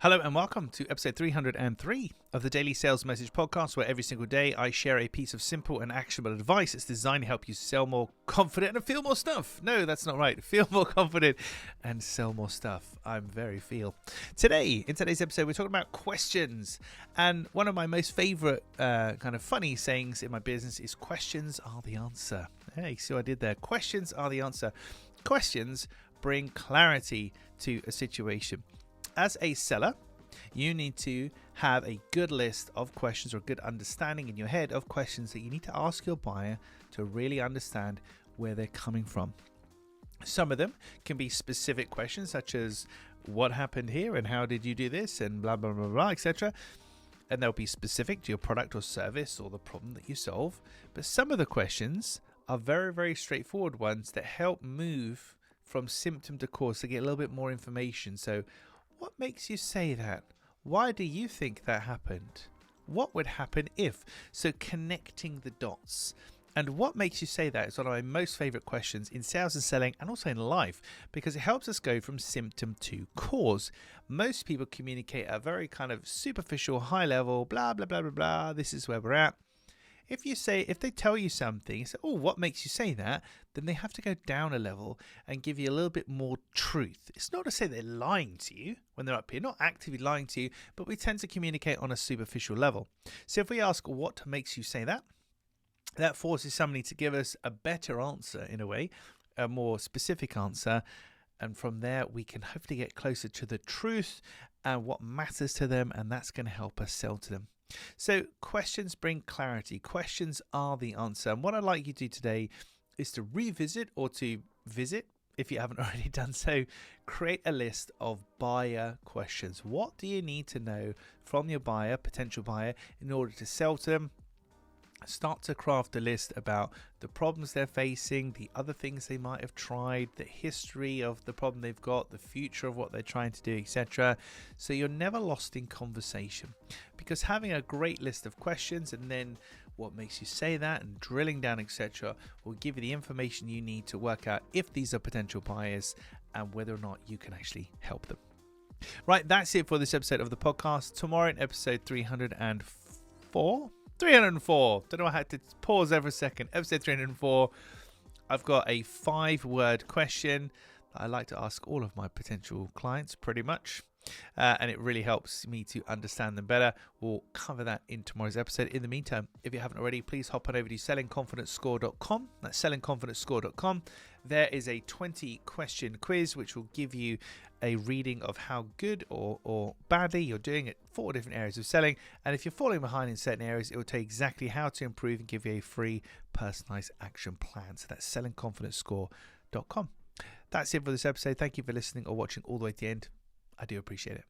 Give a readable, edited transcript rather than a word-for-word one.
Hello and welcome to episode 303 of the Daily Sales Message Podcast, where every single day I share a piece of simple and actionable advice that's designed to help you sell more confident and feel more stuff. No, that's not right. Feel more confident and sell more stuff. I'm very feel. Today, in today's episode, we're talking about questions. And one of my most favorite kind of funny sayings in my business is questions are the answer. Hey, see what I did there? Questions are the answer. Questions bring clarity to a situation. As a seller, you need to have a good list of questions or a good understanding in your head of questions that you need to ask your buyer to really understand where they're coming from. Some of them can be specific questions such as what happened here and how did you do this and blah, blah, blah, blah, etc. And they'll be specific to your product or service or the problem that you solve. But some of the questions are very, very straightforward ones that help move from symptom to cause to get a little bit more information. So what makes you say that? Why do you think that happened? What would happen if? So connecting the dots. And what makes you say that is one of my most favorite questions in sales and selling and also in life, because it helps us go from symptom to cause. Most people communicate at a very kind of superficial, high level, blah, blah, blah, blah, blah. This is where we're at. If they tell you something, you say, oh, what makes you say that? Then they have to go down a level and give you a little bit more truth. It's not to say they're lying to you when they're up here, not actively lying to you, but we tend to communicate on a superficial level. So if we ask what makes you say that, that forces somebody to give us a better answer in a way, a more specific answer. And from there, we can hopefully get closer to the truth and what matters to them. And that's going to help us sell to them. So questions bring clarity. Questions are the answer. And what I'd like you to do today is to revisit or to visit, if you haven't already done so, create a list of buyer questions. What do you need to know from your buyer, potential buyer, in order to sell to them? Start to craft a list about the problems they're facing, the other things they might have tried, the history of the problem they've got, the future of what they're trying to do, etc. So you're never lost in conversation, because having a great list of questions and then what makes you say that and drilling down, etc., will give you the information you need to work out if these are potential buyers and whether or not you can actually help them. Right, that's it for this episode of the podcast. Tomorrow in episode 304. Don't know, I had to pause there for a second. Episode 304. I've got a 5-word question that I like to ask all of my potential clients pretty much. And it really helps me to understand them better. We'll cover that in tomorrow's episode. In the meantime, if you haven't already, please hop on over to sellingconfidencescore.com. That's sellingconfidencescore.com. There is a 20-question quiz which will give you a reading of how good or badly you're doing at 4 different areas of selling. And if you're falling behind in certain areas, it will tell you exactly how to improve and give you a free personalized action plan. So that's sellingconfidencescore.com. That's it for this episode. Thank you for listening or watching all the way to the end. I do appreciate it.